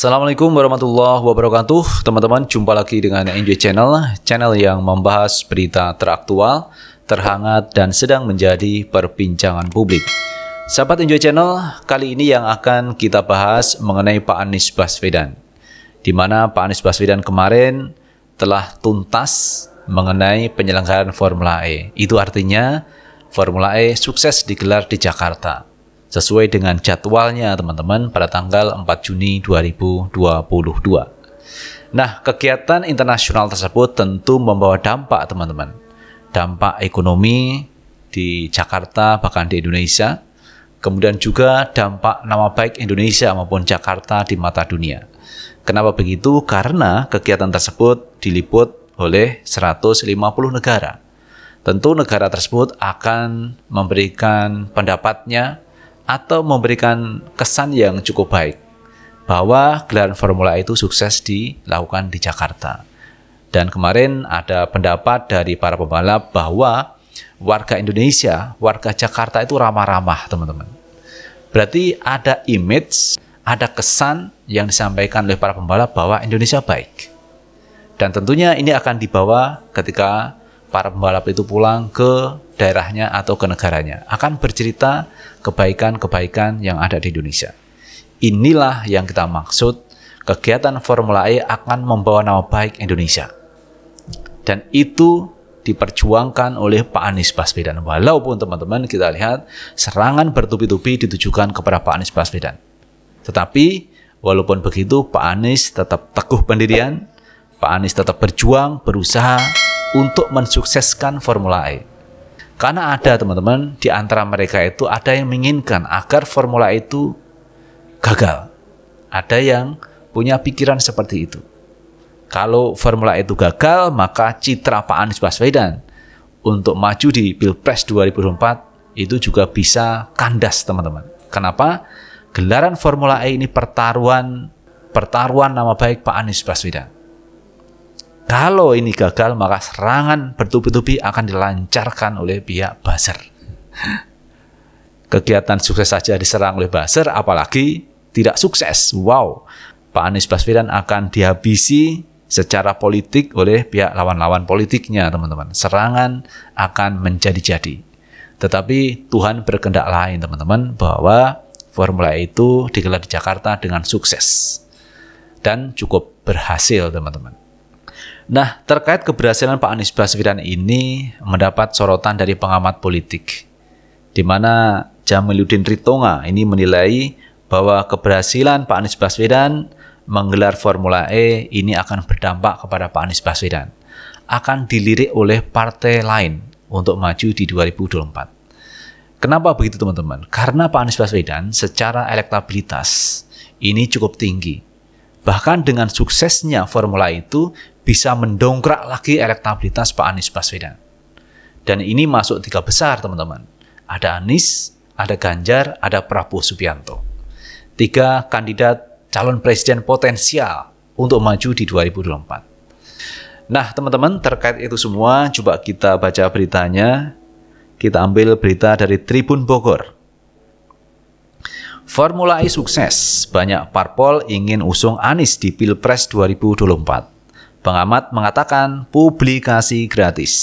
Assalamualaikum warahmatullahi wabarakatuh. Teman-teman, jumpa lagi dengan Enjoy Channel yang membahas berita teraktual, terhangat, dan sedang menjadi perbincangan publik. Sahabat Enjoy Channel, kali ini yang akan kita bahas mengenai Pak Anies Baswedan, di mana Pak Anies Baswedan kemarin telah tuntas mengenai penyelenggaraan Formula E. Itu artinya Formula E sukses digelar di Jakarta sesuai dengan jadwalnya teman-teman pada tanggal 4 Juni 2022. Nah, kegiatan internasional tersebut tentu membawa dampak teman-teman. Dampak ekonomi di Jakarta bahkan di Indonesia. Kemudian juga dampak nama baik Indonesia maupun Jakarta di mata dunia. Kenapa begitu? Karena kegiatan tersebut diliput oleh 150 negara. Tentu negara tersebut akan memberikan pendapatnya atau memberikan kesan yang cukup baik bahwa gelaran Formula E itu sukses dilakukan di Jakarta. Dan kemarin ada pendapat dari para pembalap bahwa warga Indonesia, warga Jakarta itu ramah-ramah teman-teman. Berarti ada image, ada kesan yang disampaikan oleh para pembalap bahwa Indonesia baik. Dan tentunya ini akan dibawa ketika para pembalap itu pulang ke daerahnya atau ke negaranya, akan bercerita kebaikan-kebaikan yang ada di Indonesia. Inilah yang kita maksud, kegiatan Formula E akan membawa nama baik Indonesia. Dan itu diperjuangkan oleh Pak Anies Baswedan. Walaupun teman-teman kita lihat serangan bertubi-tubi ditujukan kepada Pak Anies Baswedan. Tetapi walaupun begitu Pak Anies tetap teguh pendirian, Pak Anies tetap berjuang, berusaha untuk mensukseskan Formula E. Karena ada teman-teman, di antara mereka itu ada yang menginginkan agar Formula E itu gagal. Ada yang punya pikiran seperti itu. Kalau Formula E itu gagal, maka citra Pak Anies Baswedan untuk maju di Pilpres 2024 itu juga bisa kandas teman-teman. Kenapa? Gelaran Formula E ini pertaruhan nama baik Pak Anies Baswedan. Kalau ini gagal, maka serangan bertubi-tubi akan dilancarkan oleh pihak buzzer. Kegiatan sukses saja diserang oleh buzzer, apalagi tidak sukses. Wow, Pak Anies Baswedan akan dihabisi secara politik oleh pihak lawan-lawan politiknya, teman-teman. Serangan akan menjadi-jadi. Tetapi Tuhan berkehendak lain, teman-teman, bahwa Formula E itu digelar di Jakarta dengan sukses. Dan cukup berhasil, teman-teman. Nah, terkait keberhasilan Pak Anies Baswedan ini mendapat sorotan dari pengamat politik, di mana Jamiluddin Ritonga ini menilai bahwa keberhasilan Pak Anies Baswedan menggelar Formula E ini akan berdampak kepada Pak Anies Baswedan, akan dilirik oleh partai lain untuk maju di 2024. Kenapa begitu teman-teman? Karena Pak Anies Baswedan secara elektabilitas ini cukup tinggi. Bahkan dengan suksesnya Formula E itu bisa mendongkrak lagi elektabilitas Pak Anies Baswedan. Dan ini masuk 3 besar teman-teman. Ada Anies, ada Ganjar, ada Prabowo Subianto. 3 kandidat calon presiden potensial untuk maju di 2024. Nah teman-teman, terkait itu semua coba kita baca beritanya. Kita ambil berita dari Tribun Bogor. Formula E sukses, banyak parpol ingin usung Anies di Pilpres 2024. Pengamat mengatakan publikasi gratis.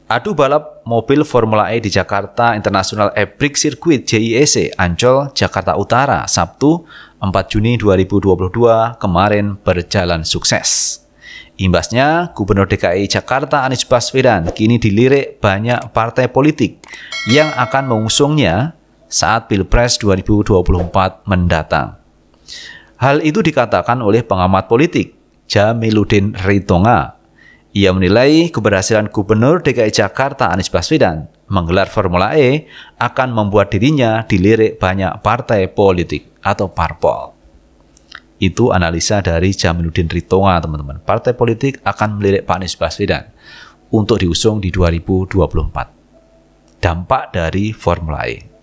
Adu balap mobil Formula E di Jakarta International E-Prix Circuit JIEC Ancol, Jakarta Utara, Sabtu 4 Juni 2022 kemarin berjalan sukses. Imbasnya, Gubernur DKI Jakarta Anies Baswedan kini dilirik banyak partai politik yang akan mengusungnya saat Pilpres 2024 mendatang. Hal itu dikatakan oleh pengamat politik Jamiluddin Ritonga. Ia menilai keberhasilan Gubernur DKI Jakarta Anies Baswedan menggelar Formula E akan membuat dirinya dilirik banyak partai politik atau parpol. Itu analisa dari Jamiluddin Ritonga, teman-teman. Partai politik akan melirik Pak Anies Baswedan untuk diusung di 2024. Dampak dari Formula E.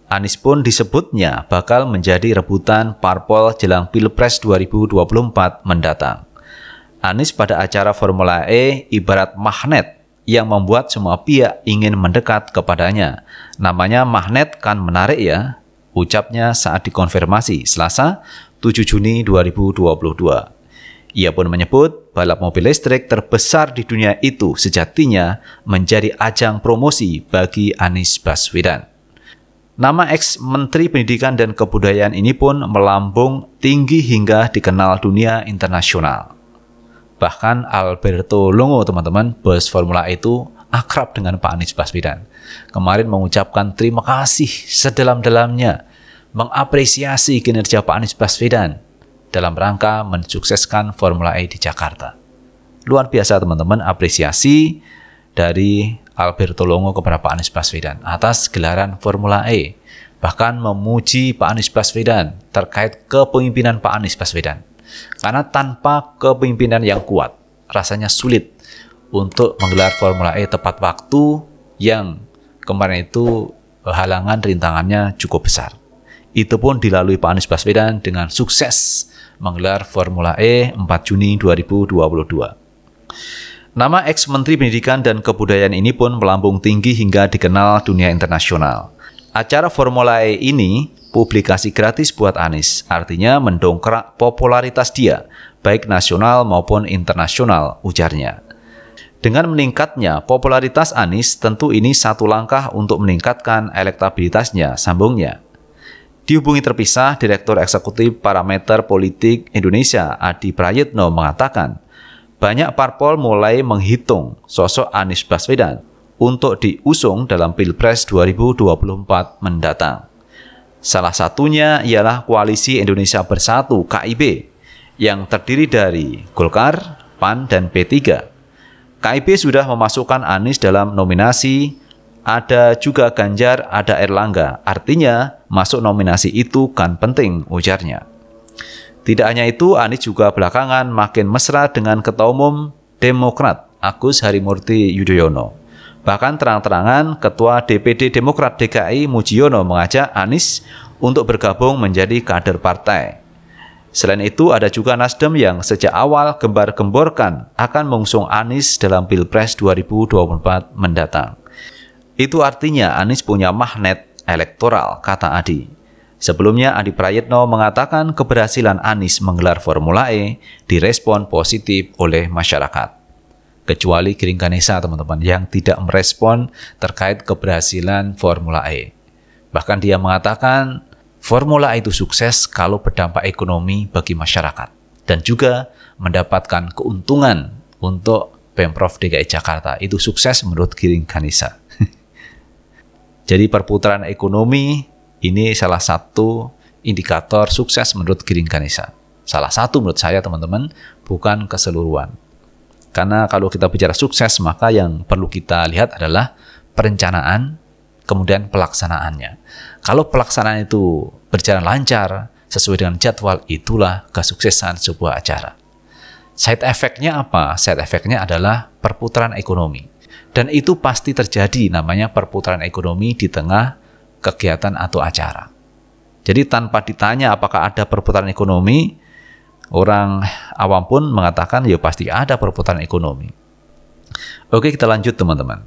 Anies pun disebutnya bakal menjadi rebutan parpol jelang Pilpres 2024 mendatang. Anies pada acara Formula E ibarat magnet yang membuat semua pihak ingin mendekat kepadanya. Namanya magnet kan menarik ya, ucapnya saat dikonfirmasi Selasa 7 Juni 2022. Ia pun menyebut balap mobil listrik terbesar di dunia itu sejatinya menjadi ajang promosi bagi Anies Baswedan. Nama ex-Menteri Pendidikan dan Kebudayaan ini pun melambung tinggi hingga dikenal dunia internasional. Bahkan Alberto Longo, teman-teman, bos Formula E itu akrab dengan Pak Anies Baswedan. Kemarin mengucapkan terima kasih sedalam-dalamnya, mengapresiasi kinerja Pak Anies Baswedan dalam rangka mensukseskan Formula E di Jakarta. Luar biasa, teman-teman, apresiasi dari Alberto Longo kepada Pak Anies Baswedan atas gelaran Formula E. Bahkan memuji Pak Anies Baswedan terkait kepemimpinan Pak Anies Baswedan. Karena tanpa kepemimpinan yang kuat, rasanya sulit untuk menggelar Formula E tepat waktu yang kemarin itu halangan rintangannya cukup besar. Itu pun dilalui Pak Anies Baswedan dengan sukses menggelar Formula E 4 Juni 2022. Nama ex-Menteri Pendidikan dan Kebudayaan ini pun melambung tinggi hingga dikenal dunia internasional. Acara Formula E ini publikasi gratis buat Anies, artinya mendongkrak popularitas dia, baik nasional maupun internasional, ujarnya. Dengan meningkatnya popularitas Anies, tentu ini satu langkah untuk meningkatkan elektabilitasnya, sambungnya. Dihubungi terpisah, Direktur Eksekutif Parameter Politik Indonesia Adi Prayitno mengatakan, banyak parpol mulai menghitung sosok Anies Baswedan untuk diusung dalam Pilpres 2024 mendatang. Salah satunya ialah Koalisi Indonesia Bersatu (KIB) yang terdiri dari Golkar, PAN, dan P3. KIB sudah memasukkan Anies dalam nominasi. Ada juga Ganjar, ada Erlangga. Artinya, masuk nominasi itu kan penting, ujarnya. Tidak hanya itu, Anies juga belakangan makin mesra dengan Ketua Umum Demokrat, Agus Harimurti Yudhoyono. Bahkan terang-terangan, Ketua DPD Demokrat DKI Mujiono mengajak Anies untuk bergabung menjadi kader partai. Selain itu, ada juga Nasdem yang sejak awal gembar-gemborkan akan mengusung Anies dalam Pilpres 2024 mendatang. Itu artinya Anies punya magnet elektoral, kata Adi. Sebelumnya Adi Prayitno mengatakan keberhasilan Anies menggelar Formula E direspon positif oleh masyarakat. Kecuali Giring Ganesa, teman-teman, yang tidak merespon terkait keberhasilan Formula E. Bahkan dia mengatakan Formula E itu sukses kalau berdampak ekonomi bagi masyarakat dan juga mendapatkan keuntungan untuk Pemprov DKI Jakarta. Itu sukses menurut Giring Ganesa. Jadi perputaran ekonomi ini salah satu indikator sukses menurut Giring Ganesa. Salah satu menurut saya, teman-teman, bukan keseluruhan. Karena kalau kita bicara sukses, maka yang perlu kita lihat adalah perencanaan, kemudian pelaksanaannya. Kalau pelaksanaan itu berjalan lancar, sesuai dengan jadwal, itulah kesuksesan sebuah acara. Side effect-nya apa? Side effect-nya adalah perputaran ekonomi. Dan itu pasti terjadi, namanya perputaran ekonomi di tengah kegiatan atau acara. Jadi tanpa ditanya apakah ada perputaran ekonomi, orang awam pun mengatakan ya pasti ada perputaran ekonomi. Oke, kita lanjut, teman-teman.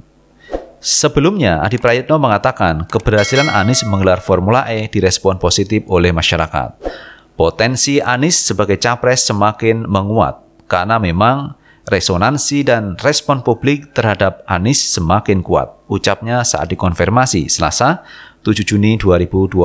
Sebelumnya, Adi Prayitno mengatakan keberhasilan Anies menggelar Formula E direspon positif oleh masyarakat. Potensi Anies sebagai capres semakin menguat karena memang resonansi dan respon publik terhadap Anies semakin kuat, ucapnya saat dikonfirmasi Selasa 7 Juni 2022.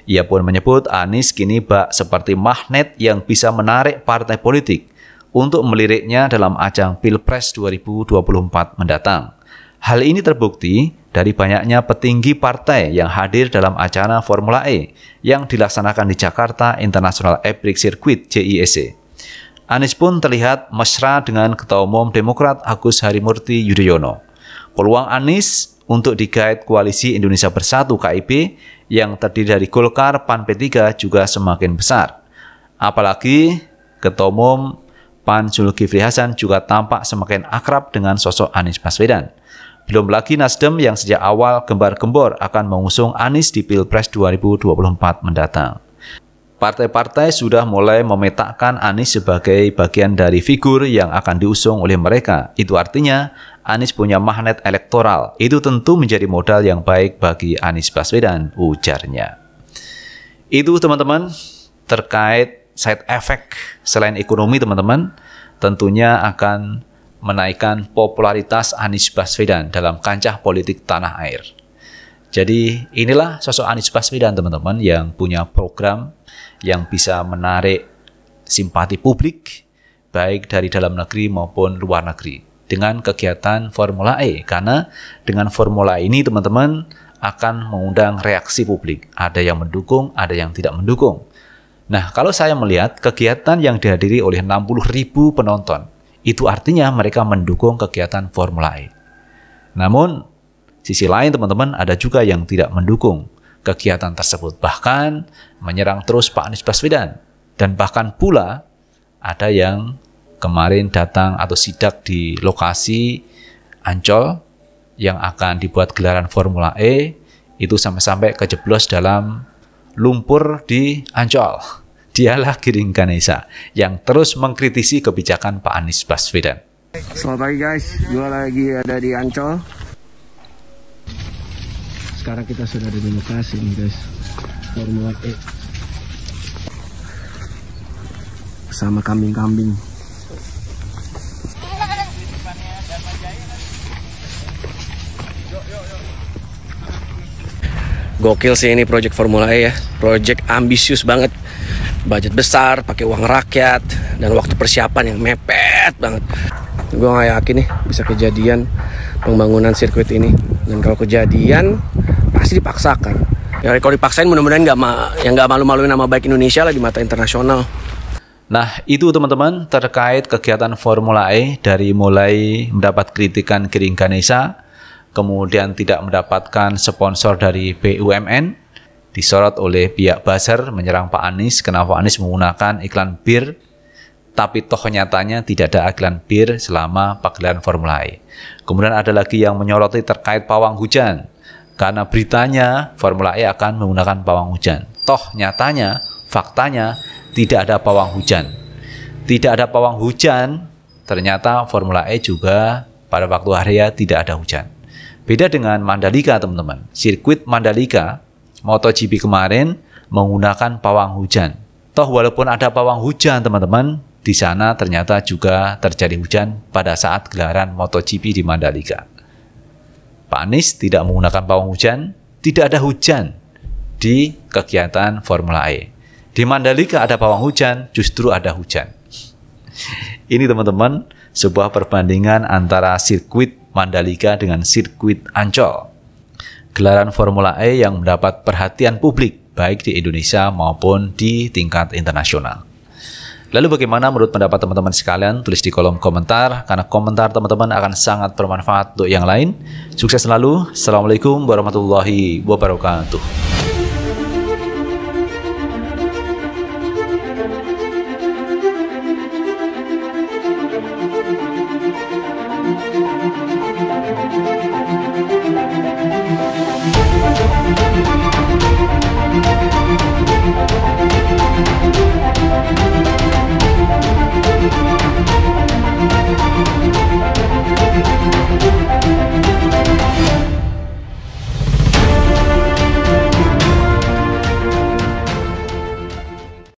Ia pun menyebut Anies kini bak seperti magnet yang bisa menarik partai politik untuk meliriknya dalam ajang Pilpres 2024 mendatang. Hal ini terbukti dari banyaknya petinggi partai yang hadir dalam acara Formula E yang dilaksanakan di Jakarta International Epic Circuit (JIEC). Anies pun terlihat mesra dengan Ketua Umum Demokrat Agus Harimurti Yudhoyono. Peluang Anies untuk digait Koalisi Indonesia Bersatu (KIB) yang terdiri dari Golkar, PAN, P3 juga semakin besar. Apalagi Ketua Umum PAN Zulkifli Hasan juga tampak semakin akrab dengan sosok Anies Baswedan. Belum lagi Nasdem yang sejak awal gembar-gembor akan mengusung Anies di Pilpres 2024 mendatang. Partai-partai sudah mulai memetakan Anies sebagai bagian dari figur yang akan diusung oleh mereka. Itu artinya Anies punya magnet elektoral. Itu tentu menjadi modal yang baik bagi Anies Baswedan, ujarnya. Itu, teman-teman, terkait side effect selain ekonomi teman-teman, tentunya akan menaikkan popularitas Anies Baswedan dalam kancah politik tanah air. Jadi inilah sosok Anies Baswedan teman-teman yang punya program yang bisa menarik simpati publik baik dari dalam negeri maupun luar negeri dengan kegiatan Formula E. Karena dengan Formula E ini teman-teman akan mengundang reaksi publik. Ada yang mendukung, ada yang tidak mendukung. Nah, kalau saya melihat kegiatan yang dihadiri oleh 60.000 penonton, itu artinya mereka mendukung kegiatan Formula E. Namun, sisi lain teman-teman ada juga yang tidak mendukung kegiatan tersebut. Bahkan menyerang terus Pak Anies Baswedan. Dan bahkan pula ada yang kemarin datang atau sidak di lokasi Ancol yang akan dibuat gelaran Formula E, itu sampai-sampai kejeblos dalam lumpur di Ancol. Dialah Giring Ganesa yang terus mengkritisi kebijakan Pak Anies Baswedan. Selamat pagi guys, gue lagi ada di Ancol. Sekarang kita sudah ada di lokasi nih guys, Formula E sama kambing-kambing. Gokil sih ini project Formula E ya, project ambisius banget, budget besar, pakai uang rakyat, dan waktu persiapan yang mepet banget. Gue gak yakin nih bisa kejadian pembangunan sirkuit ini, dan kalau kejadian pasti dipaksakan. Ya kalau dipaksain mudah-mudahan nggak malu-maluin nama baik Indonesia lah di mata internasional. Nah, itu teman-teman terkait kegiatan Formula E dari mulai mendapat kritikan Giring Ganesa, kemudian tidak mendapatkan sponsor dari BUMN, disorot oleh pihak buzzer menyerang Pak Anies karena Pak Anies menggunakan iklan bir, tapi toh nyatanya tidak ada iklan bir selama pagelaran Formula E. Kemudian ada lagi yang menyoroti terkait pawang hujan, karena beritanya Formula E akan menggunakan pawang hujan. Toh nyatanya, faktanya tidak ada pawang hujan. Tidak ada pawang hujan, ternyata Formula E juga pada waktu hari ya tidak ada hujan. Beda dengan Mandalika teman-teman. Sirkuit Mandalika, MotoGP kemarin menggunakan pawang hujan. Toh walaupun ada pawang hujan teman-teman, di sana ternyata juga terjadi hujan pada saat gelaran MotoGP di Mandalika. Pak Anies tidak menggunakan pawang hujan, tidak ada hujan di kegiatan Formula E. Di Mandalika ada pawang hujan, justru ada hujan. Ini teman-teman, sebuah perbandingan antara sirkuit Mandalika dengan sirkuit Ancol. Gelaran Formula E yang mendapat perhatian publik baik di Indonesia maupun di tingkat internasional. Lalu bagaimana menurut pendapat teman-teman sekalian? Tulis di kolom komentar, karena komentar teman-teman akan sangat bermanfaat untuk yang lain. Sukses selalu. Assalamualaikum warahmatullahi wabarakatuh.